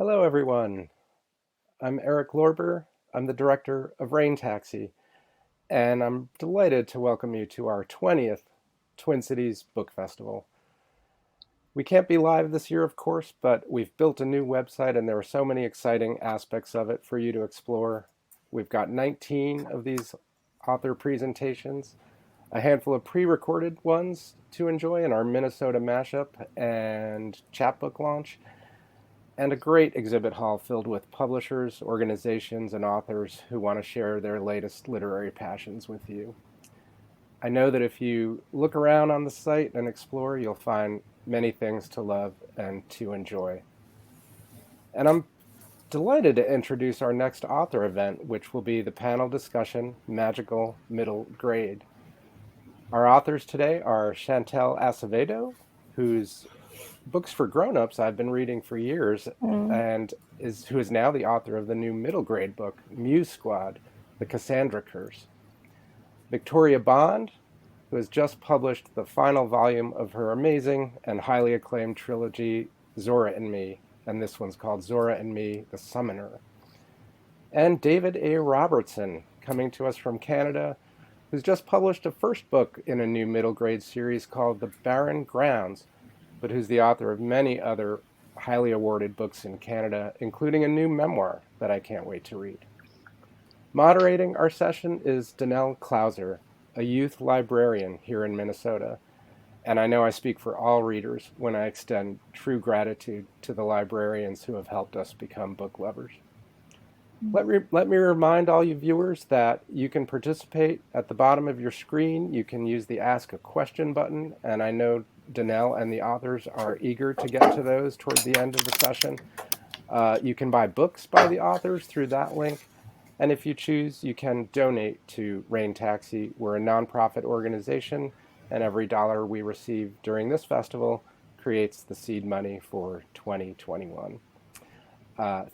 Hello, everyone. I'm Eric Lorber. I'm the director of Rain Taxi, and I'm delighted to welcome you to our 20th Twin Cities Book Festival. We can't be live this year, of course, but we've built a new website, and there are so many exciting aspects of it for you to explore. We've got 19 of these author presentations, a handful of pre-recorded ones to enjoy in our Minnesota mashup and chapbook launch, and a great exhibit hall filled with publishers, organizations, and authors who want to share their latest literary passions with you. I know that if you look around on the site and explore, you'll find many things to love and to enjoy. And I'm delighted to introduce our next author event, which will be the panel discussion, Magical Middle Grade. Our authors today are Chantel Acevedo, whose books for grown-ups I've been reading for years, and who is now the author of the new middle grade book, Muse Squad, the Casandra Curse. Victoria Bond, who has just published the final volume of her amazing and highly acclaimed trilogy, Zora and Me, and this one's called Zora and Me, the Summoner. And David A. Robertson, coming to us from Canada, who's just published a first book in a new middle grade series called The Barren Grounds, but who's the author of many other highly awarded books in Canada, including a new memoir that I can't wait to read. Moderating our session is Donell Clauser, a youth librarian here in Minnesota, and I know I speak for all readers when I extend true gratitude to the librarians who have helped us become book lovers. Let me remind all you viewers that you can participate at the bottom of your screen. You can use the Ask a Question button, and I know Donell and the authors are eager to get to those towards the end of the session. You can buy books by the authors through that link, and if you choose, you can donate to Rain Taxi. We're a nonprofit organization, and every dollar we receive during this festival creates the seed money for 2021.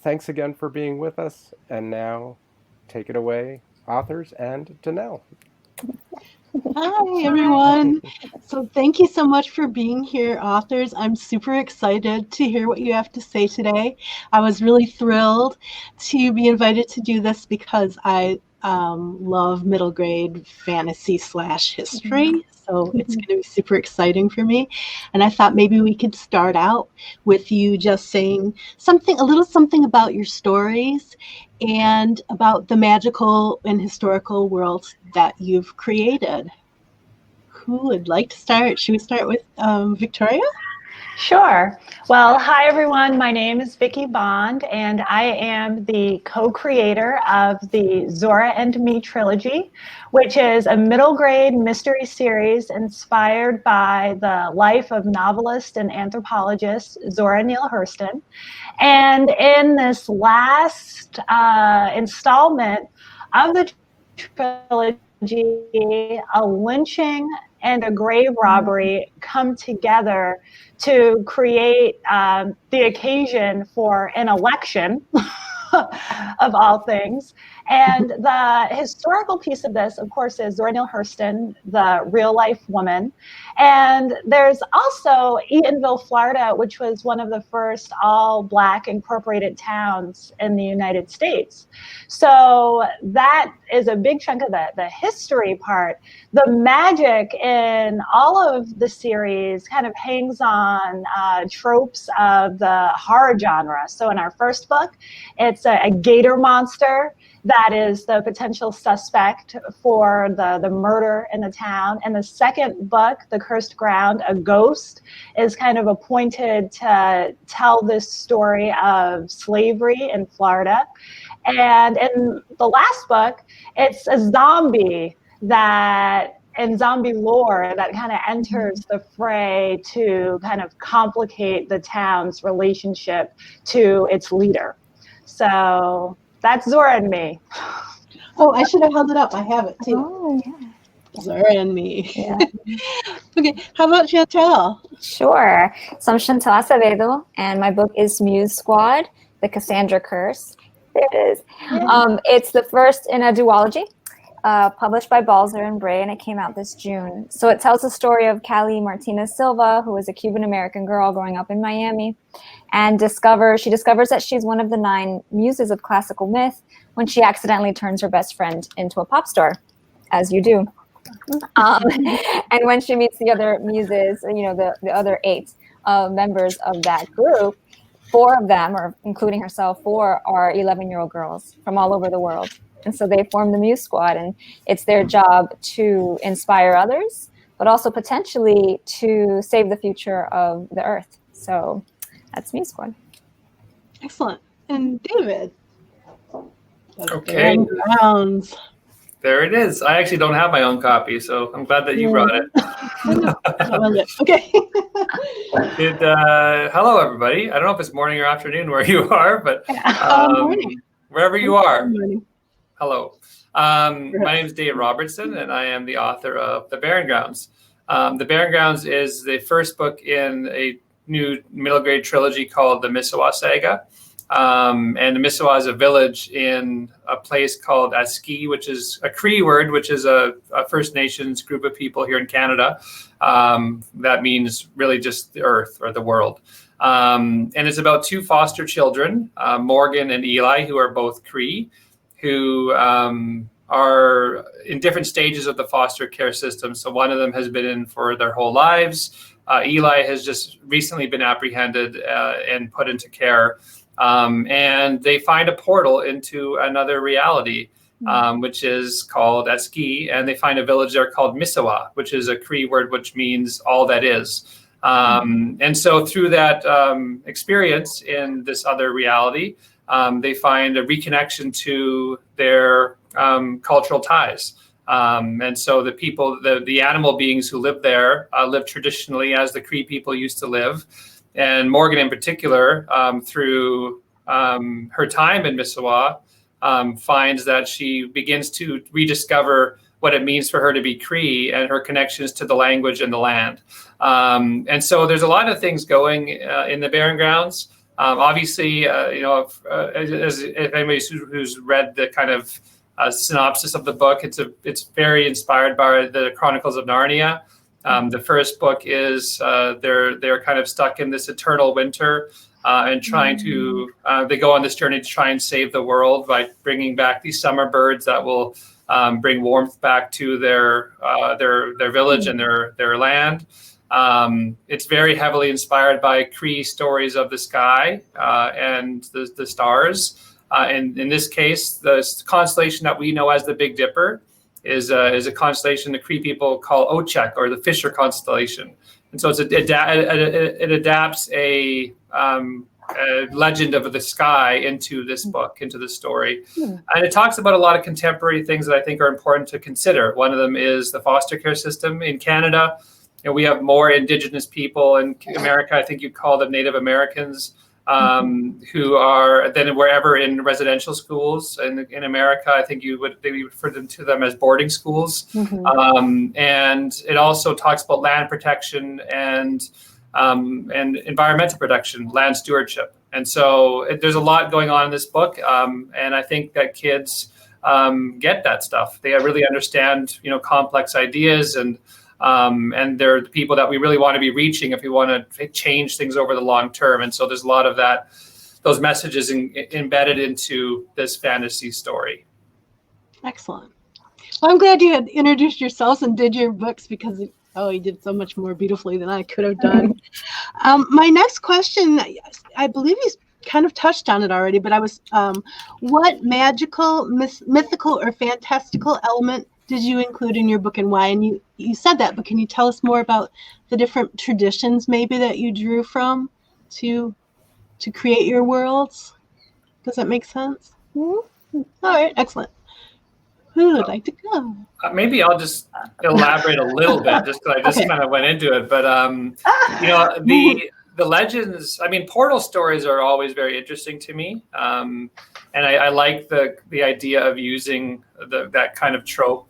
Thanks again for being with us, and now take it away, authors and Donell. Hi, everyone. So thank you so much for being here, authors. I'm super excited to hear what you have to say today. I was really thrilled to be invited to do this because I love middle grade fantasy / history. So it's going to be super exciting for me. And I thought maybe we could start out with you just saying a little something about your stories and about the magical and historical world that you've created. Who would like to start? Should we start with Victoria? Sure. Well, hi, everyone. My name is Vicki Bond, and I am the co-creator of the Zora and Me trilogy, which is a middle grade mystery series inspired by the life of novelist and anthropologist Zora Neale Hurston. And in this last installment of the trilogy, a lynching and a grave robbery come together to create the occasion for an election of all things. And the historical piece of this, of course, is Zora Neale Hurston, the real life woman. And there's also Eatonville, Florida, which was one of the first all Black incorporated towns in the United States. So that is a big chunk of the history part. The magic in all of the series kind of hangs on tropes of the horror genre. So in our first book, it's a gator monster that is the potential suspect for the murder in the town. And the second book, The Cursed Ground, a ghost is kind of appointed to tell this story of slavery in Florida. And in the last book, it's a zombie and zombie lore that kind of enters the fray to kind of complicate the town's relationship to its leader. So that's Zora and Me. Oh, I should have held it up. I have it too. Oh, yeah. Zora and Me. Yeah. Okay, how about Chantel? Sure. So I'm Chantel Acevedo, and my book is Muse Squad, the Casandra Curse. There it is. Yeah. It's the first in a duology. published by Balzer and Bray, and it came out this June. So it tells the story of Callie Martinez Silva, who is a Cuban-American girl growing up in Miami, and she discovers that she's one of the 9 muses of classical myth when she accidentally turns her best friend into a pop star, as you do. And when she meets the other muses, the other 8 members of that group, 4 of them, or including herself, 4 are 11-year-old girls from all over the world. And so they form the Muse Squad, and it's their job to inspire others, but also potentially to save the future of the Earth. So that's Muse Squad. Excellent. And David? Okay. Barren Grounds. There it is. I actually don't have my own copy, so I'm glad that you brought it. Okay. Hello, everybody. I don't know if it's morning or afternoon where you are, but Morning. wherever you are, Morning. hello. My name is Dave Robertson, and I am the author of The Barren Grounds. The Barren Grounds is the first book in a new middle grade trilogy called the Mississauga Saga. And the Mississauga is a village in a place called Aski, which is a Cree word, which is a First Nations group of people here in Canada. That means really just the earth or the world. And it's about 2 foster children, Morgan and Eli, who are both Cree, who are in different stages of the foster care system. So one of them has been in for their whole lives. Eli has just recently been apprehended and put into care. And they find a portal into another reality, which is called Aski, and they find a village there called Mississauga, which is a Cree word which means all that is. And so through that experience in this other reality, they find a reconnection to their cultural ties. And so the people, the animal beings who live there live traditionally as the Cree people used to live. And Morgan in particular, through her time in Mississauga, finds that she begins to rediscover what it means for her to be Cree and her connections to the language and the land. And so there's a lot of things going in the Barren Grounds. Obviously, if anybody who's read the kind of synopsis of the book, it's very inspired by the Chronicles of Narnia. The first book is they're kind of stuck in this eternal winter and trying to they go on this journey to try and save the world by bringing back these summer birds that will bring warmth back to their village and their land. It's very heavily inspired by Cree stories of the sky and the stars. And in this case, the constellation that we know as the Big Dipper is a constellation the Cree people call Ochek, or the Fisher constellation. And so it adapts a legend of the sky into this book, into this story. And it talks about a lot of contemporary things that I think are important to consider. One of them is the foster care system in Canada. We have more Indigenous people in America. I think you'd call them Native Americans, who are then wherever in residential schools in America. I think they would refer to them as boarding schools. And it also talks about land protection and environmental protection, land stewardship. And so there's a lot going on in this book. And I think that kids get that stuff. They really understand, complex ideas, and they're the people that we really want to be reaching if we want to change things over the long term. And so there's a lot of those messages embedded into this fantasy story. Excellent. Well, I'm glad you had introduced yourselves and did your books, because you did so much more beautifully than I could have done. My next question, I believe you kind of touched on it already, but what magical, mythical, or fantastical element did you include in your book, and why? And you said that, but can you tell us more about the different traditions maybe that you drew from to create your worlds? Does that make sense? All right, excellent. Who would like to go? Maybe I'll just elaborate a little bit, just because I just kind of went into it. But the legends, portal stories are always very interesting to me, and I like the idea of using that kind of trope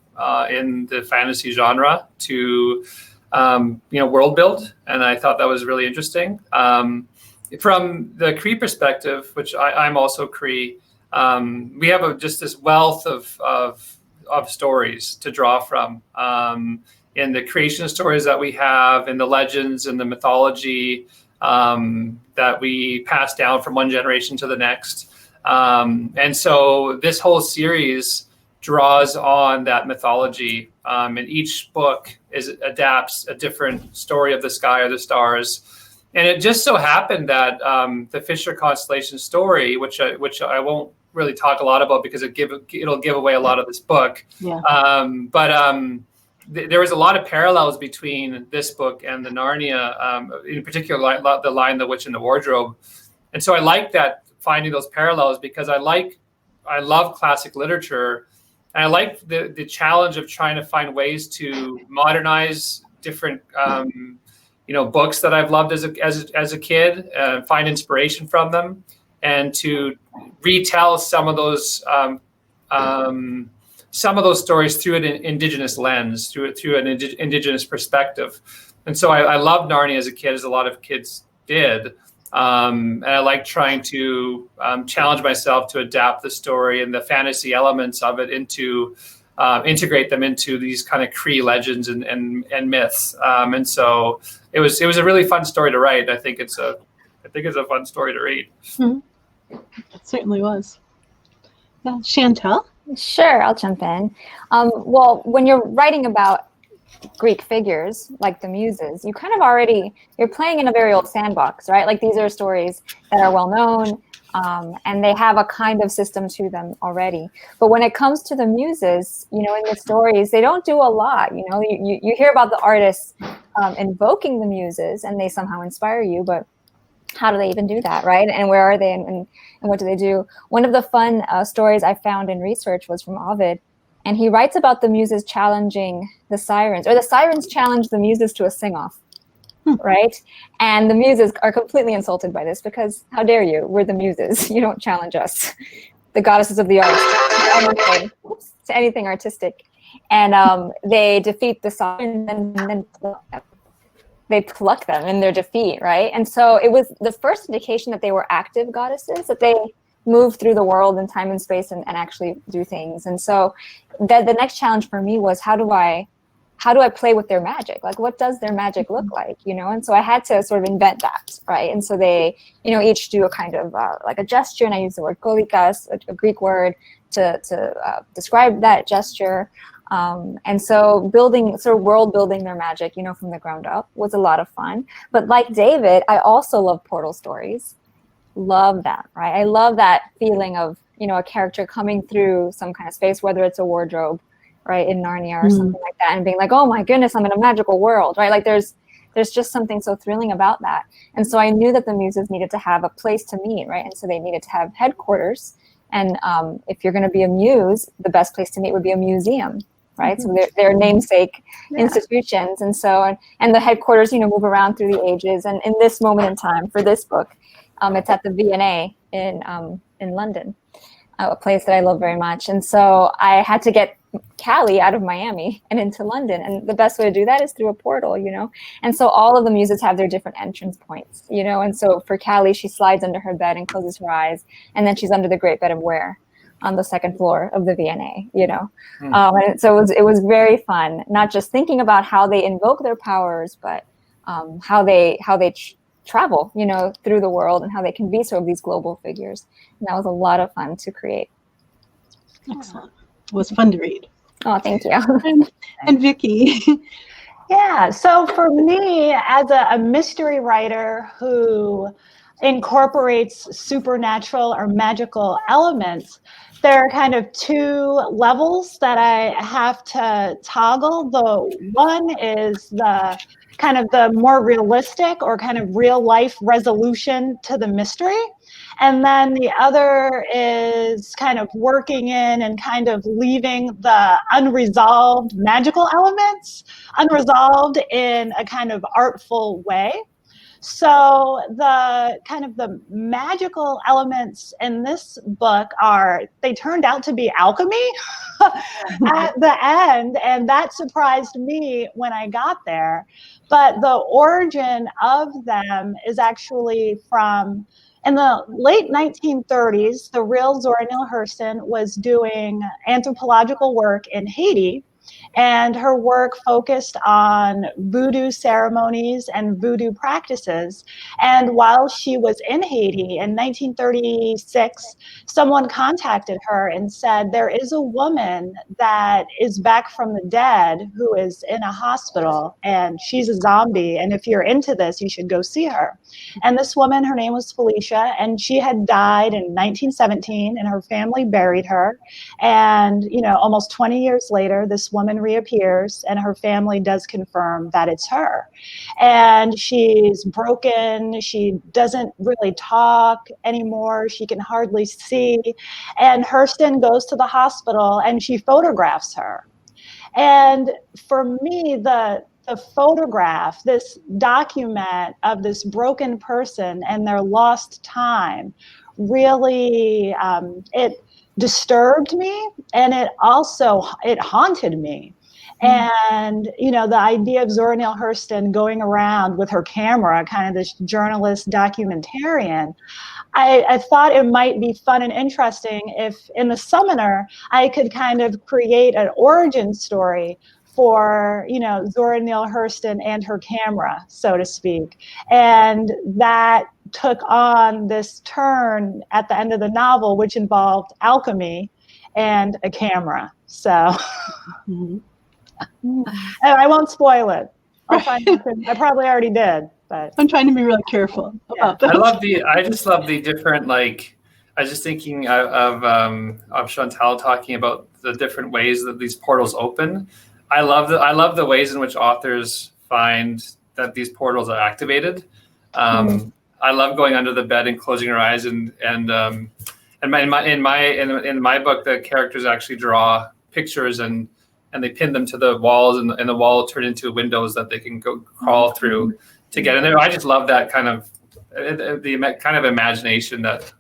in the fantasy genre to world build, and I thought that was really interesting. From the Cree perspective, which I'm also Cree, we have just this wealth of of stories to draw from, in the creation stories that we have, in the legends and the mythology that we pass down from one generation to the next. And so this whole series draws on that mythology, and each book adapts a different story of the sky or the stars. And it just so happened that the Fisher constellation story, which I won't really talk a lot about because it'll give away a lot of this book. Yeah. There was a lot of parallels between this book and the Narnia, in particular the Lion, the Witch, and the Wardrobe. And so I like that, finding those parallels, because I love classic literature, and I like the challenge of trying to find ways to modernize different books that I've loved as a kid, find inspiration from them, and to retell some of those stories through an indigenous lens, through an indigenous perspective. And so I loved Narnia as a kid, as a lot of kids did. And I like trying to challenge myself to adapt the story and the fantasy elements of it into integrate them into these kind of Cree legends and myths. And so it was a really fun story to write. I think it's a fun story to read. Mm-hmm. It certainly was. Yeah. Chantel? Sure, I'll jump in. Well, when you're writing about Greek figures like the Muses, you kind of you're playing in a very old sandbox, right? Like, these are stories that are well known, and they have a kind of system to them already. But when it comes to the Muses, in the stories, they don't do a lot. You hear about the artists invoking the Muses, and they somehow inspire you, but how do they even do that, right? And where are they, and what do they do? One of the fun stories I found in research was from Ovid, and he writes about the Muses challenging the Sirens, or the Sirens challenge the Muses to a sing-off, right? And the Muses are completely insulted by this, because how dare you? We're the Muses. You don't challenge us, the goddesses of the arts, to anything artistic. And they defeat the Sirens, and then they pluck them in their defeat, right? And so it was the first indication that they were active goddesses, that they move through the world in time and space and actually do things. And so the next challenge for me was, how do I play with their magic? Like, what does their magic look like, And so I had to sort of invent that, right? And so they, each do a kind of like a gesture, and I use the word kolikas, a Greek word, to describe that gesture. And so world building their magic, from the ground up was a lot of fun. But like David, I also love portal stories. Love that, right? I love that feeling of, a character coming through some kind of space, whether it's a wardrobe, right, in Narnia or something like that, and being like, oh my goodness, I'm in a magical world, right? Like, there's just something so thrilling about that. And so I knew that the Muses needed to have a place to meet, right? And so they needed to have headquarters. And if you're going to be a muse, the best place to meet would be a museum, right? So they're namesake institutions. And so, and the headquarters, move around through the ages. And in this moment in time, for this book, it's at the V&A in London, a place that I love very much. And so I had to get Callie out of Miami and into London. And the best way to do that is through a portal, And so all of the Muses have their different entrance points, And so for Callie, she slides under her bed and closes her eyes. And then she's under the Great Bed of Ware on the second floor of the V&A, And so it was very fun, not just thinking about how they invoke their powers, but how they travel, through the world, and how they can be sort of these global figures. And that was a lot of fun to create. Excellent. It was fun to read. Oh, thank you. And Vicky. Yeah, so for me, as a mystery writer who incorporates supernatural or magical elements, there are kind of two levels that I have to toggle. The one is the kind of the more realistic or kind of real life resolution to the mystery. And then the other is kind of working in and kind of leaving the unresolved magical elements unresolved in a kind of artful way. So the kind of the magical elements in this book they turned out to be alchemy at the end, and that surprised me when I got there. But the origin of them is actually from In the late 1930s, the real Zora Neale Hurston was doing anthropological work in Haiti, and her work focused on voodoo ceremonies and voodoo practices. And while she was in Haiti in 1936, someone contacted her and said, there is a woman that is back from the dead who is in a hospital, and she's a zombie, and if you're into this, you should go see her. And this woman, her name was Felicia, and she had died in 1917, and her family buried her. And, you know, almost 20 years later, this woman reappears, and her family does confirm that it's her. And she's broken. She doesn't really talk anymore. She can hardly see. And Hurston goes to the hospital, and she photographs her. And for me, the photograph, this document of this broken person and their lost time, really, it disturbed me, and it haunted me. And, you know, the idea of Zora Neale Hurston going around with her camera, kind of this journalist documentarian, I thought it might be fun and interesting if in the Summoner I could kind of create an origin story for, you know, Zora Neale Hurston and her camera, so to speak. And that took on this turn at the end of the novel, which involved alchemy and a camera. So and I won't spoil it. I probably already did, but I'm trying to be really careful about that. I just love the different, like, I was just thinking of Chantel talking about the different ways that these portals open. I love the ways in which authors find that these portals are activated. I love going under the bed and closing your eyes, and in my book, the characters actually draw pictures and they pin them to the walls, and the wall turn into windows that they can go crawl through to get in there. I just love that kind of the kind of imagination that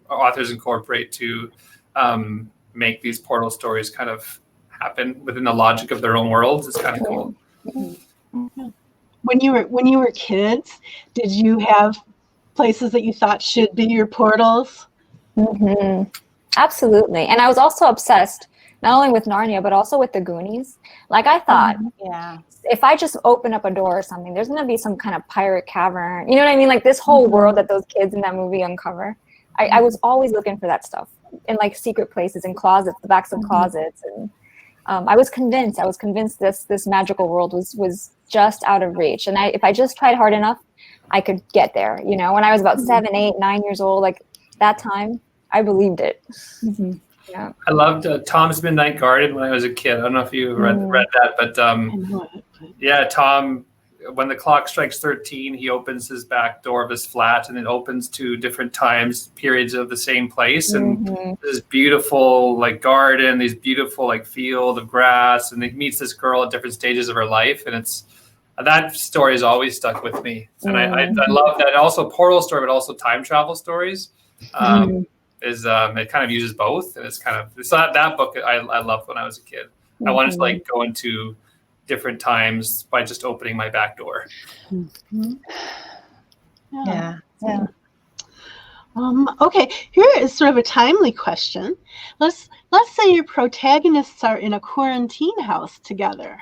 authors incorporate to make these portal stories kind of happen within the logic of their own worlds. It's kind of cool. When you were kids, did you have places that you thought should be your portals? Absolutely. And I was also obsessed not only with Narnia, but also with the Goonies. Like, I thought, if I just open up a door or something, there's going to be some kind of pirate cavern. You know what I mean? Like, this whole world that those kids in that movie uncover. I was always looking for that stuff in, like, secret places, in closets, the backs of closets. And I was convinced this magical world was just out of reach. And if I just tried hard enough, I could get there. You know, when I was about 7, 8, 9 years old, like that time, I believed it. Yeah. I loved Tom's Midnight Garden when I was a kid. I don't know if you read that, but yeah, Tom, when the clock strikes 13, he opens his back door of his flat, and it opens to different periods of the same place, and this beautiful like garden, these beautiful like field of grass, and he meets this girl at different stages of her life, and that story has always stuck with me, and I love that. Also, portal story, but also time travel stories. It kind of uses both, and it's that book I loved when I was a kid. I wanted to like go into different times by just opening my back door. Okay, here is sort of a timely question. Let's say your protagonists are in a quarantine house together.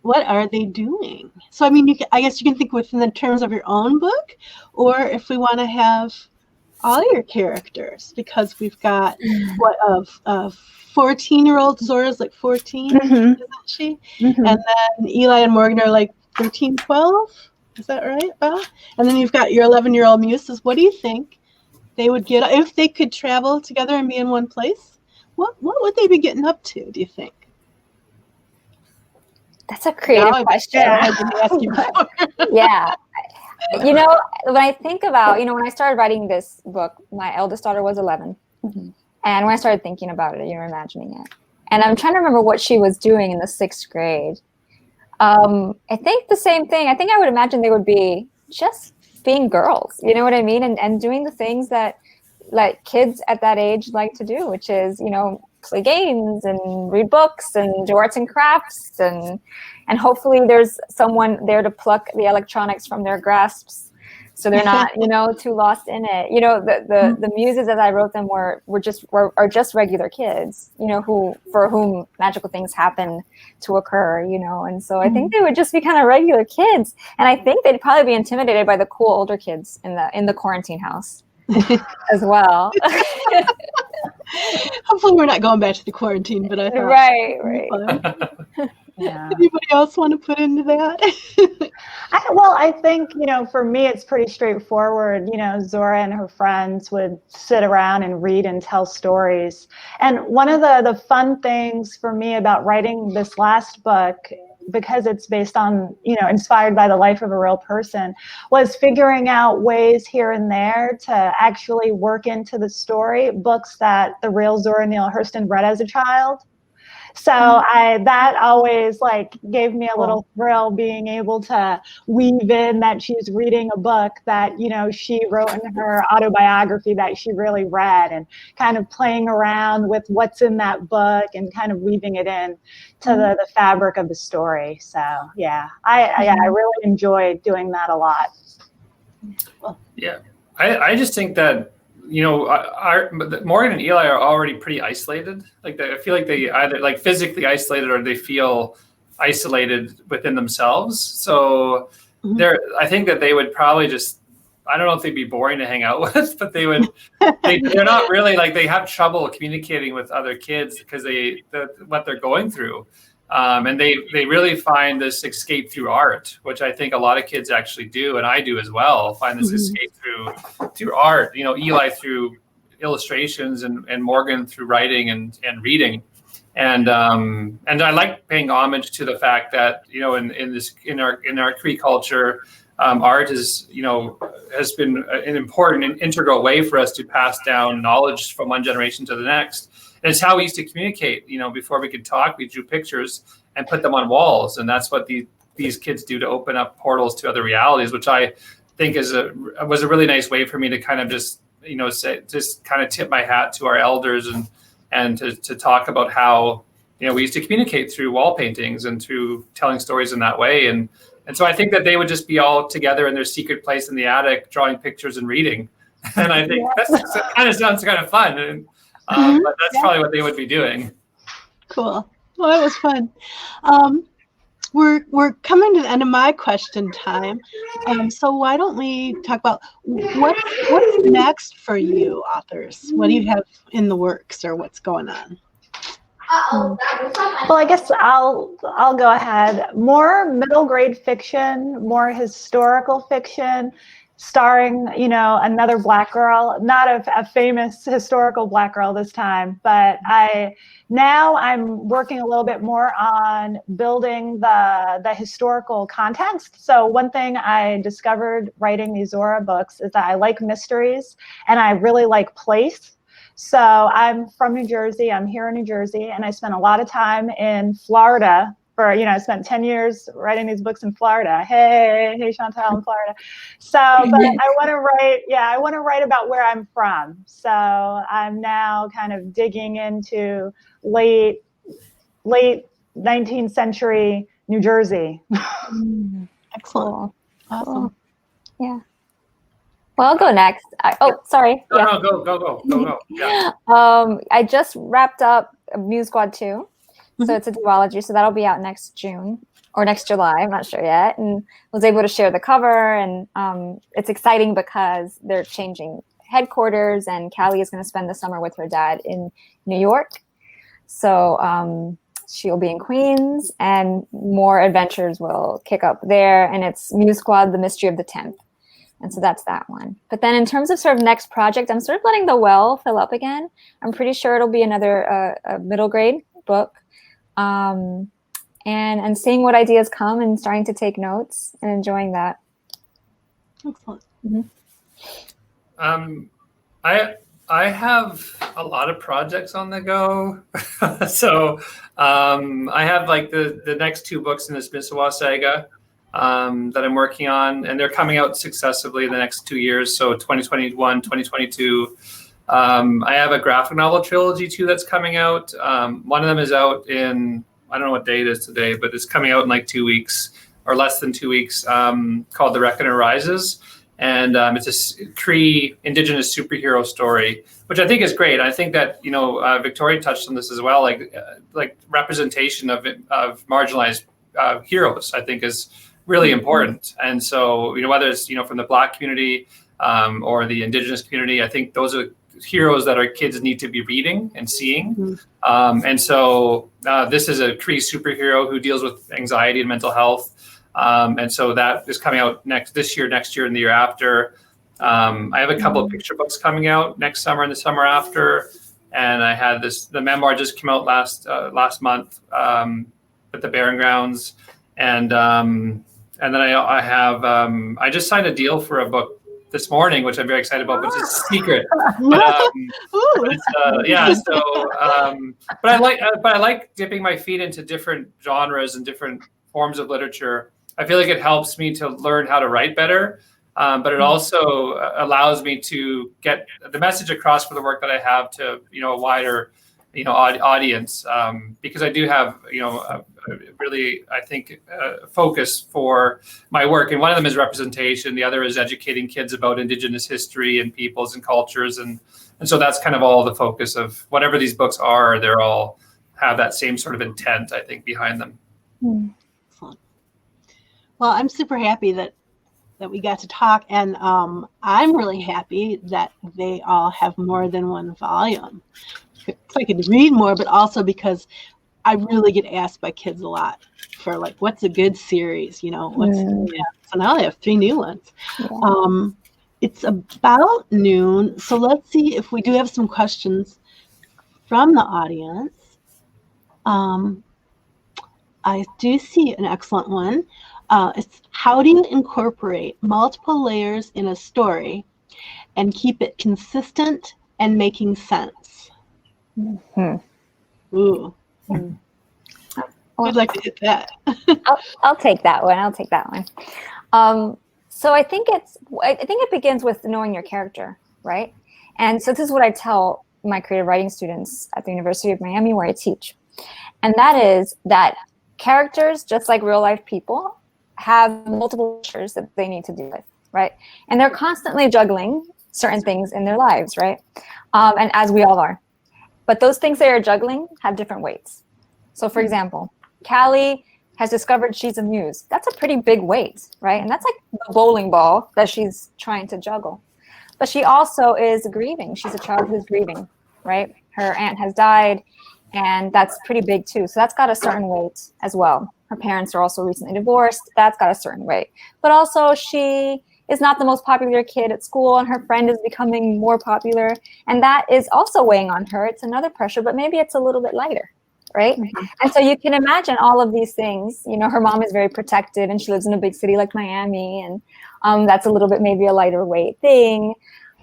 What are they doing? So I mean, I guess you can think within the terms of your own book, or if we want to have all your characters, because we've got what of 14-year-old Zora's like 14, isn't she? And then Eli and Morgan are like 13, 12. Is that right, Bob? And then you've got your 11-year-old Muses. What do you think they would get if they could travel together and be in one place? What would they be getting up to, do you think? That's a creative question. Yeah. You know, when I think about, when I started writing this book, my eldest daughter was 11. And when I started thinking about it, imagining it. And I'm trying to remember what she was doing in the 6th grade. I think the same thing. I think I would imagine they would be just being girls, you know what I mean? And doing the things that like kids at that age like to do, which is, play games and read books and do arts and crafts. And hopefully there's someone there to pluck the electronics from their grasps so they're not, too lost in it. The muses, as I wrote them, are just regular kids, for whom magical things happen to occur, and so I think they would just be kind of regular kids, and I think they'd probably be intimidated by the cool older kids in the quarantine house as well. Hopefully we're not going back to the quarantine, but I thought right. Yeah. Anybody else want to put into that? I think, for me, it's pretty straightforward. Zora and her friends would sit around and read and tell stories. And one of the fun things for me about writing this last book, because it's based on, inspired by the life of a real person, was figuring out ways here and there to actually work into the story books that the real Zora Neale Hurston read as a child. So that always gave me a little thrill, being able to weave in that she's reading a book that, she wrote in her autobiography that she really read, and kind of playing around with what's in that book and kind of weaving it in to the fabric of the story. So yeah, I really enjoyed doing that a lot. Yeah, I just think that Morgan and Eli are already pretty isolated. I feel like they either physically isolated or they feel isolated within themselves. So I think that they would probably just, I don't know if they'd be boring to hang out with, but they're not really they have trouble communicating with other kids because what they're going through. And they really find this escape through art, which I think a lot of kids actually do, and I do as well. Find this escape through art. Eli through illustrations, and Morgan through writing and reading. And I like paying homage to the fact that in our Cree culture, art is has been an important and integral way for us to pass down knowledge from one generation to the next. And it's how we used to communicate. Before we could talk, we drew pictures and put them on walls, and that's what these kids do to open up portals to other realities, which I think was a really nice way for me to kind of just kind of tip my hat to our elders and to talk about how we used to communicate through wall paintings and through telling stories in that way. And so I think that they would just be all together in their secret place in the attic, drawing pictures and reading. And I think that kind of sounds kind of fun. And, but that's probably what they would be doing. Cool. Well, that was fun. We're coming to the end of my question time. So why don't we talk about what's next for you authors? What do you have in the works, or what's going on? Well, I guess I'll go ahead. More middle grade fiction, more historical fiction, starring, another Black girl, not a famous historical Black girl this time, but I'm working a little bit more on building the historical context. So one thing I discovered writing these Zora books is that I like mysteries and I really like place. So I'm from New Jersey. I'm here in New Jersey, and I spent a lot of time in Florida. I spent 10 years writing these books in Florida. Hey, Chantel, in Florida. So, but I want to write about where I'm from. So I'm now kind of digging into late 19th century New Jersey. Excellent. Awesome. Cool. Yeah. Well, I'll go next. Sorry. No, go. Yeah. I just wrapped up Muse Squad 2. So it's a duology, so that'll be out next June or next July. I'm not sure yet. And was able to share the cover, and it's exciting because they're changing headquarters, and Callie is going to spend the summer with her dad in New York. So she'll be in Queens, and more adventures will kick up there. And it's Muse Squad, The Mystery of the 10th. And so that's that one. But then in terms of sort of next project, I'm sort of letting the well fill up again. I'm pretty sure it'll be another middle grade book. And seeing what ideas come and starting to take notes and enjoying that. Excellent. I have a lot of projects on the go. So I have the next 2 books in this Mississauga saga that I'm working on, and they're coming out successively in the next 2 years. So 2021, 2022. I have a graphic novel trilogy too that's coming out. One of them is out in, I don't know what day it is today, but it's coming out in 2 weeks or less than 2 weeks, called The Reckoner Rises. And it's a Cree Indigenous superhero story, which I think is great. I think that, Victoria touched on this as well, like representation of marginalized heroes, I think is really important. And so, whether it's, from the Black community or the Indigenous community, I think those are heroes that our kids need to be reading and seeing. And so this is a Cree superhero who deals with anxiety and mental health. And so that is coming out this year, next year, and the year after. I have a couple of picture books coming out next summer and the summer after. And I had the memoir just came out last month at the Barren Grounds. And then I just signed a deal for a book this morning, which I'm very excited about, but it's a secret. But I like dipping my feet into different genres and different forms of literature. I feel like it helps me to learn how to write better, but it also allows me to get the message across for the work that I have to a wider audience, because I do have a really, I think, focus for my work, and one of them is representation. The other is educating kids about Indigenous history and peoples and cultures, and so that's kind of all the focus of whatever these books are. They're all have that same sort of intent, I think, behind them. Well, I'm super happy that we got to talk, and I'm really happy that they all have more than one volume. So I could read more, but also because I really get asked by kids a lot for like, what's a good series? So now I have 3 new ones. Yeah. It's about noon, so let's see if we do have some questions from the audience. I do see an excellent one. It's how do you incorporate multiple layers in a story and keep it consistent and making sense? Ooh. I'd like to hit that. I'll take that one. So I think it begins with knowing your character, right? And so this is what I tell my creative writing students at the University of Miami, where I teach, and that is that characters, just like real life people, have multiple pressures that they need to deal with, right? And they're constantly juggling certain things in their lives, right? And as we all are. But those things they are juggling have different weights. So for example, Callie has discovered she's a muse. That's a pretty big weight, right? And that's like the bowling ball that she's trying to juggle. But she also is grieving. She's a child who's grieving, right? Her aunt has died, and that's pretty big too. So that's got a certain weight as well. Her parents are also recently divorced. That's got a certain weight. But also she is not the most popular kid at school, and her friend is becoming more popular. And that is also weighing on her. It's another pressure, but maybe it's a little bit lighter, right? And so you can imagine all of these things. Her mom is very protected, and she lives in a big city like Miami, and that's a little bit maybe a lighter weight thing.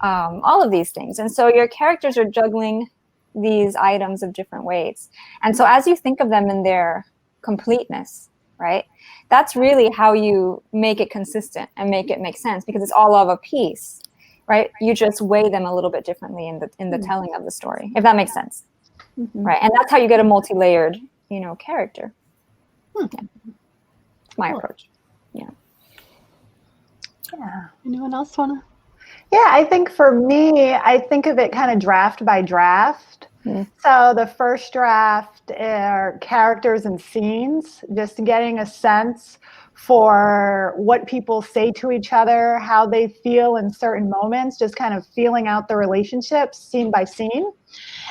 All of these things. And so your characters are juggling these items of different weights. And so as you think of them in their completeness, right, that's really how you make it consistent and make it make sense, because it's all of a piece, right? You just weigh them a little bit differently in the telling of the story, if that makes sense. Right? And that's how you get a multi-layered, character. Yeah. My approach. Yeah. Anyone else want to? Yeah, I think for me, I think of it kind of draft by draft. So the first draft are characters and scenes, just getting a sense for what people say to each other, how they feel in certain moments, just kind of feeling out the relationships scene by scene.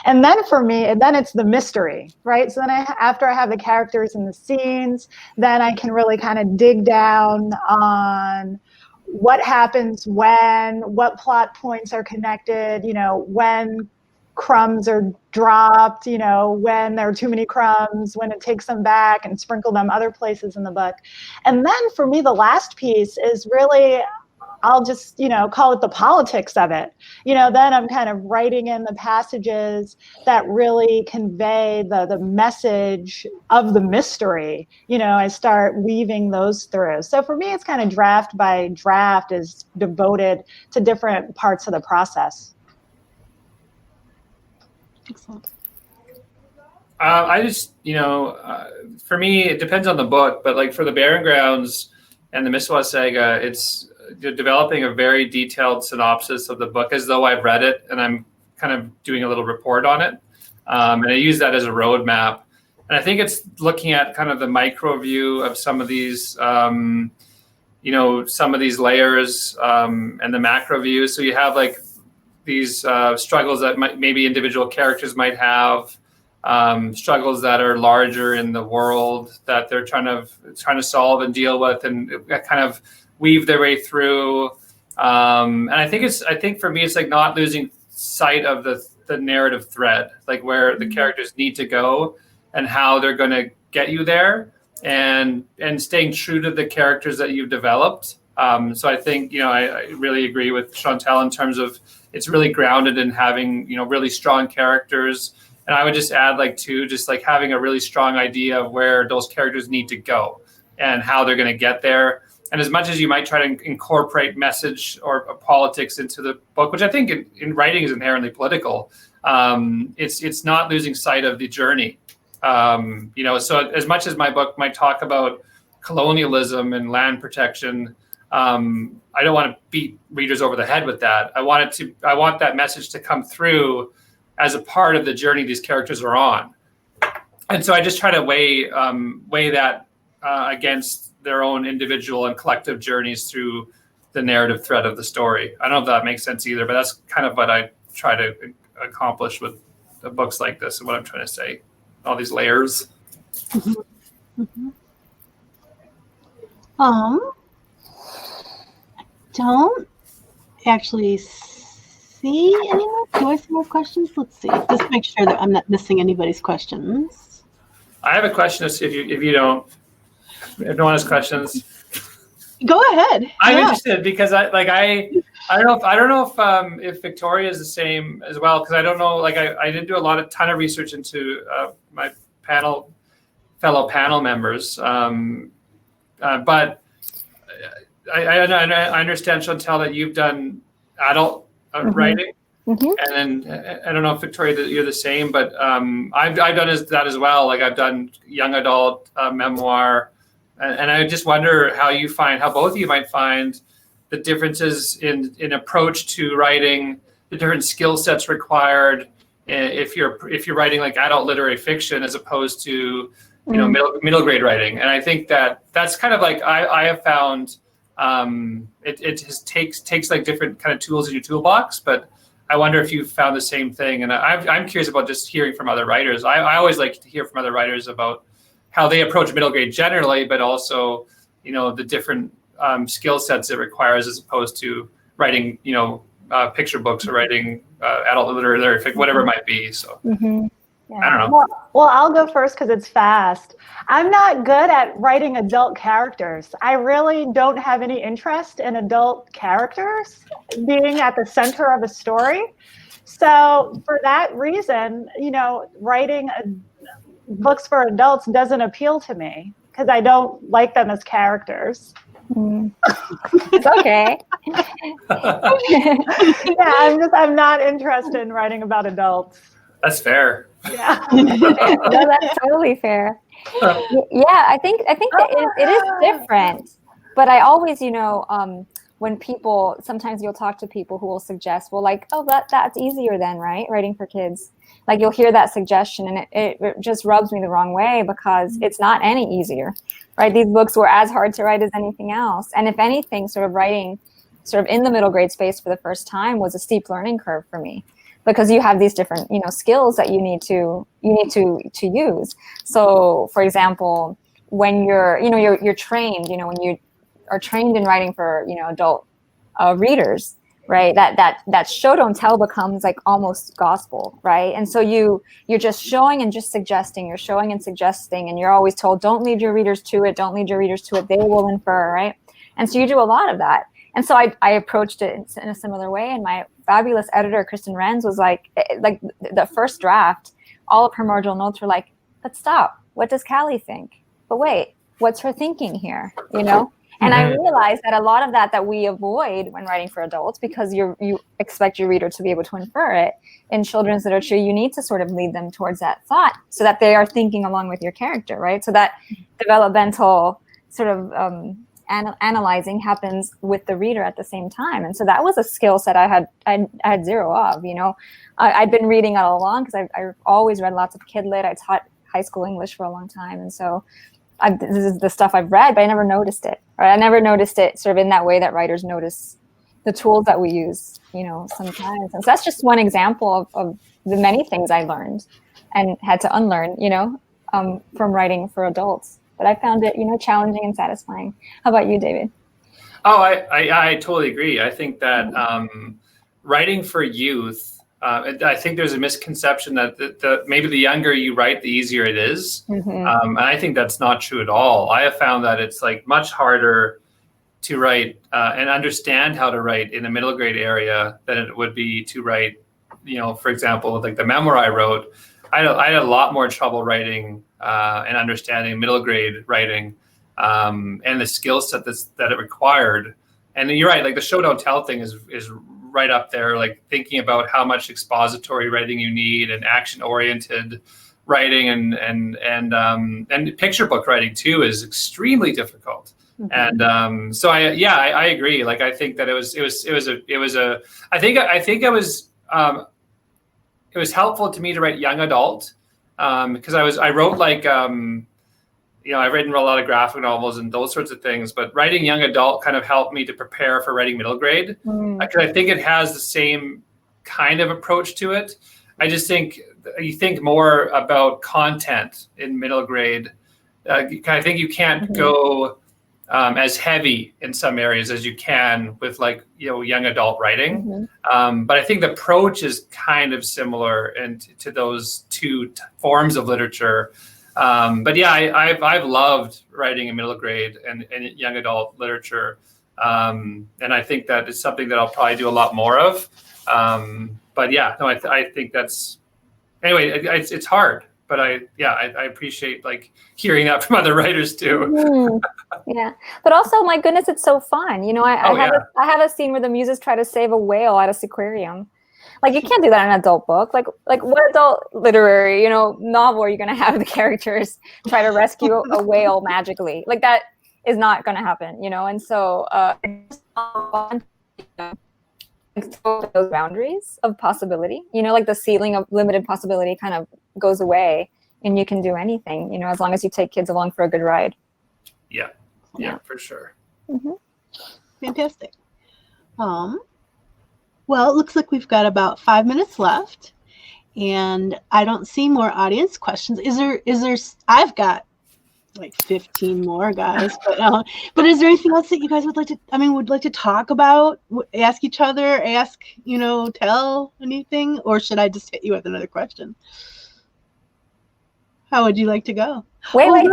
And then for me, it's the mystery, right? So then after I have the characters and the scenes, then I can really kind of dig down on what happens when, what plot points are connected, when crumbs are dropped, when there are too many crumbs, when it takes them back and sprinkle them other places in the book. And then for me, the last piece is really, I'll just, call it the politics of it. Then I'm kind of writing in the passages that really convey the message of the mystery. I start weaving those through. So for me, it's kind of draft by draft is devoted to different parts of the process. Excellent. I just, for me, it depends on the book, but like for the Barren Grounds and the Muse Squad saga, it's developing a very detailed synopsis of the book as though I've read it, and I'm kind of doing a little report on it. And I use that as a roadmap. And I think it's looking at kind of the micro view of some of these, some of these layers and the macro view. So you have like these struggles that maybe individual characters might have, struggles that are larger in the world that they're trying to solve and deal with, and kind of weave their way through. And I think for me, it's like not losing sight of the narrative thread, like where the characters need to go and how they're going to get you there, and staying true to the characters that you've developed. So I think, I really agree with Chantel in terms of it's really grounded in having, really strong characters. And I would just add just having a really strong idea of where those characters need to go and how they're going to get there. And as much as you might try to incorporate message or politics into the book, which I think in writing is inherently political, it's not losing sight of the journey. So as much as my book might talk about colonialism and land protection, I don't want to beat readers over the head with that. I want that message to come through as a part of the journey these characters are on. And so I just try to weigh that against their own individual and collective journeys through the narrative thread of the story. I don't know if that makes sense either, but that's kind of what I try to accomplish with the books like this and what I'm trying to say. All these layers. Mm-hmm. Mm-hmm. I don't actually see any more. Do I see more questions? Let's see. Just make sure that I'm not missing anybody's questions. I have a question if no one has questions. Go ahead. I'm interested because I don't know if Victoria is the same as well, because I don't know, I didn't do a ton of research into my fellow panel members, but I understand, Chantel, that you've done adult writing, and then I don't know if Victoria that you're the same, but I've done that as well. Like I've done young adult memoir. And I just wonder how both of you might find the differences in approach to writing, the different skill sets required if you're writing like adult literary fiction as opposed to middle grade writing. And I think that's kind of like I have found it just takes like different kind of tools in your toolbox. But I wonder if you found the same thing. And I'm curious about just hearing from other writers. I always like to hear from other writers about how they approach middle grade generally, but also, the different skill sets it requires as opposed to writing, picture books or writing adult literary fiction, whatever it might be. So I don't know. Well, I'll go first because it's fast. I'm not good at writing adult characters. I really don't have any interest in adult characters being at the center of a story. So for that reason, writing books for adults doesn't appeal to me because I don't like them as characters. It's okay. I'm not interested in writing about adults. That's fair. Yeah. No, that's totally fair. Yeah, I think that it is different, but I always, when people, sometimes you'll talk to people who will suggest, that's easier then, right? Writing for kids. Like you'll hear that suggestion and it just rubs me the wrong way because it's not any easier, right? These books were as hard to write as anything else. And if anything, sort of writing sort of in the middle grade space for the first time was a steep learning curve for me because you have these different, skills that you need to use. So for example, when you're trained, when you are trained in writing for, adult readers, right? That show don't tell becomes like almost gospel, right? And so you're just showing and just suggesting, you're showing and suggesting, and you're always told, don't lead your readers to it, don't lead your readers to it, they will infer, right? And so you do a lot of that. And so I approached it in a similar way. And my fabulous editor, Kristen Renz, was like the first draft, all of her marginal notes were like, but stop, what does Callie think? But wait, what's her thinking here, And I realized that a lot of that we avoid when writing for adults, because you expect your reader to be able to infer it, in children's literature, you need to sort of lead them towards that thought so that they are thinking along with your character, right? So that developmental sort of analyzing happens with the reader at the same time. And so that was a skill set I had zero of. I'd been reading all along because I've always read lots of kid lit. I taught high school English for a long time, and so this is the stuff I've read, but I never noticed it. Right? I never noticed it sort of in that way that writers notice the tools that we use, sometimes. And so that's just one example of the many things I learned and had to unlearn, from writing for adults. But I found it, challenging and satisfying. How about you, David? Oh, I totally agree. I think that writing for youth, I think there's a misconception that maybe the younger you write, the easier it is. And I think that's not true at all. I have found that it's like much harder to write and understand how to write in the middle grade area than it would be to write, for example, like the memoir I wrote. I had a lot more trouble writing and understanding middle grade writing and the skill set that it required. And you're right, like the show don't tell thing is right up there, like thinking about how much expository writing you need and action oriented writing and picture book writing too is extremely difficult. And so I agree. Like I think that it was helpful to me to write young adult because I wrote like I've written a lot of graphic novels and those sorts of things, but writing young adult kind of helped me to prepare for writing middle grade because I think it has the same kind of approach to it. I just think you think more about content in middle grade. I think you can't go as heavy in some areas as you can with like young adult writing, but I think the approach is kind of similar to those two forms of literature. But yeah, I've loved writing in middle grade and young adult literature, and I think that is something that I'll probably do a lot more of. But yeah, no, I think that's anyway. It's hard, but I appreciate like hearing that from other writers too. Yeah, but also, my goodness, it's so fun. I have a scene where the muses try to save a whale out of aquarium. Like you can't do that in an adult book. Like what adult literary, novel are you going to have the characters try to rescue a whale magically? Like that is not going to happen, And so it's fun, those boundaries of possibility. Like the ceiling of limited possibility kind of goes away, and you can do anything. As long as you take kids along for a good ride. Yeah, for sure. Fantastic. Well, it looks like we've got about 5 minutes left, and I don't see more audience questions. Is there? I've got like 15 more, guys. But is there anything else that you guys would like to talk about? Ask each other? Ask, tell anything? Or should I just hit you with another question? How would you like to go? Wait.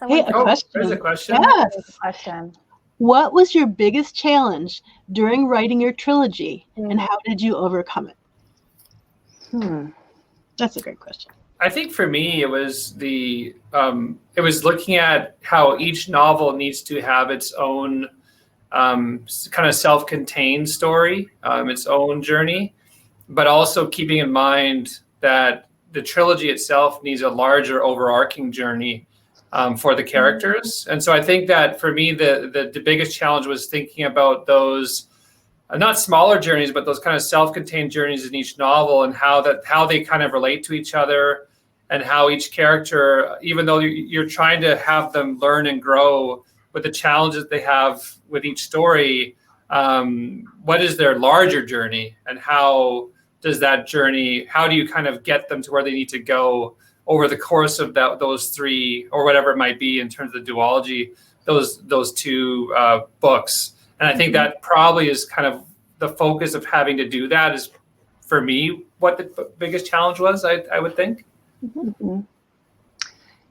Hey, a question. There's a question. Yes. There's a question. What was your biggest challenge during writing your trilogy, and how did you overcome it? That's a great question. I think for me, it was looking at how each novel needs to have its own kind of self-contained story, its own journey, but also keeping in mind that the trilogy itself needs a larger overarching journey for the characters. And so I think that for me, the biggest challenge was thinking about those, not smaller journeys, but those kind of self-contained journeys in each novel and how they kind of relate to each other and how each character, even though you're trying to have them learn and grow with the challenges they have with each story, what is their larger journey and how does that journey, how do you kind of get them to where they need to go over the course of those three or whatever it might be in terms of the duology, those two books. And I think that probably is kind of the focus of having to do that is, for me, what the biggest challenge was, I would think.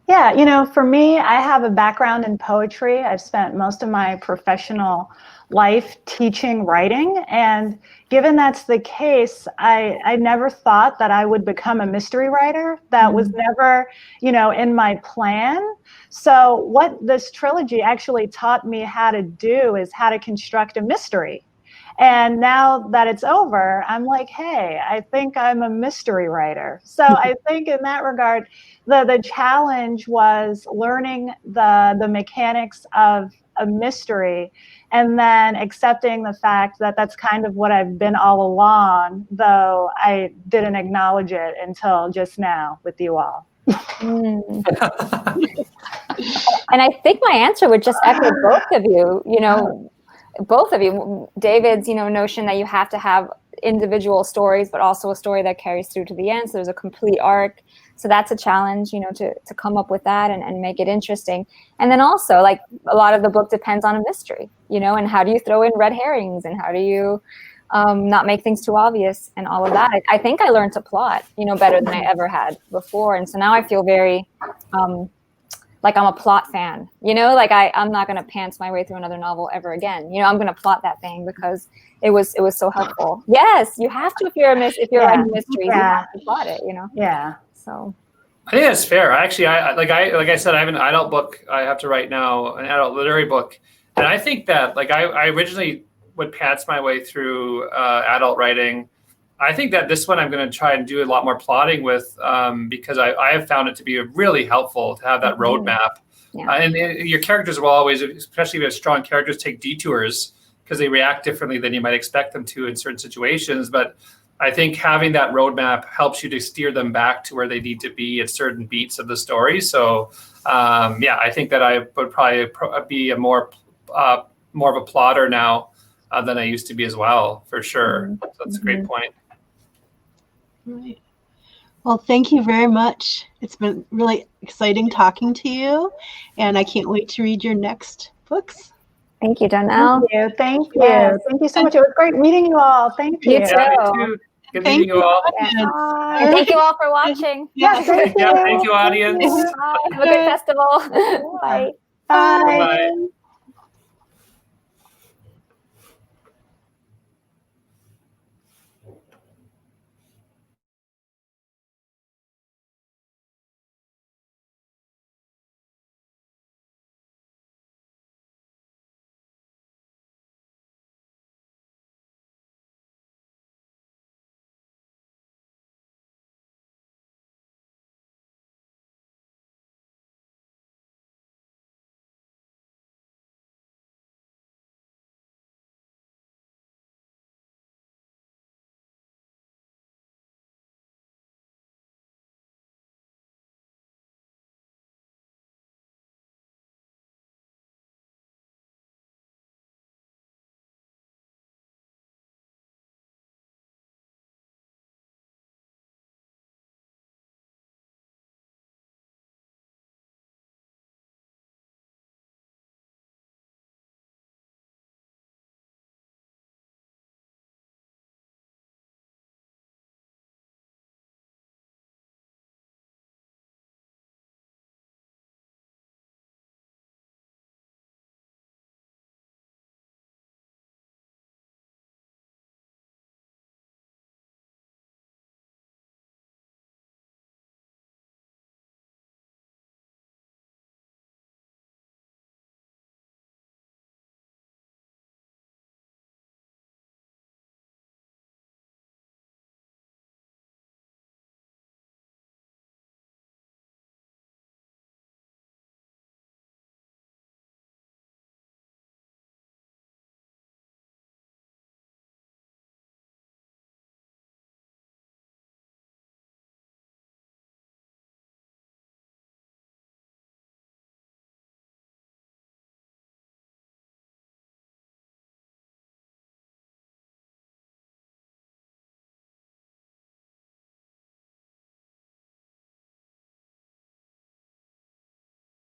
Yeah, for me, I have a background in poetry. I've spent most of my professional life teaching writing. And given that's the case, I never thought that I would become a mystery writer. That was never, in my plan. So what this trilogy actually taught me how to do is how to construct a mystery. And now that it's over, I'm like, hey, I think I'm a mystery writer. So I think in that regard, the challenge was learning the mechanics of a mystery, and then accepting the fact that that's kind of what I've been all along, though I didn't acknowledge it until just now with you all. And I think my answer would just echo both of you, both of you. David's, notion that you have to have individual stories, but also a story that carries through to the end. So there's a complete arc. So that's a challenge, to come up with that and make it interesting. And then also, like, a lot of the book depends on a mystery, and how do you throw in red herrings, and how do you not make things too obvious, and all of that. I think I learned to plot, better than I ever had before. And so now I feel very like I'm a plot fan, like I'm not going to pants my way through another novel ever again. I'm going to plot that thing because it was so helpful. Yes, you have to, if you're writing mysteries, you have to plot it, Yeah. So I think that's fair. Actually, like I said, I have an adult book I have to write now, an adult literary book, and I think that, like, I originally would pants my way through adult writing. I think that this one I'm going to try and do a lot more plotting with, because I have found it to be really helpful to have that roadmap. Yeah. And your characters will always, especially if you have strong characters, take detours because they react differently than you might expect them to in certain situations. But I think having that roadmap helps you to steer them back to where they need to be at certain beats of the story. So, I think that I would probably be a more of a plotter now than I used to be as well, for sure. So that's a great point. Right. Well, thank you very much. It's been really exciting talking to you, and I can't wait to read your next books. Thank you, Donell. Thank you. Yes. Thank you so much. It was great meeting you all. Thank you. You too. Yeah, me too. Good meeting you all. And thank you all for watching. Yeah, thank you. Yeah, thank you, audience. Bye. Have a good festival. Bye. Bye. Bye.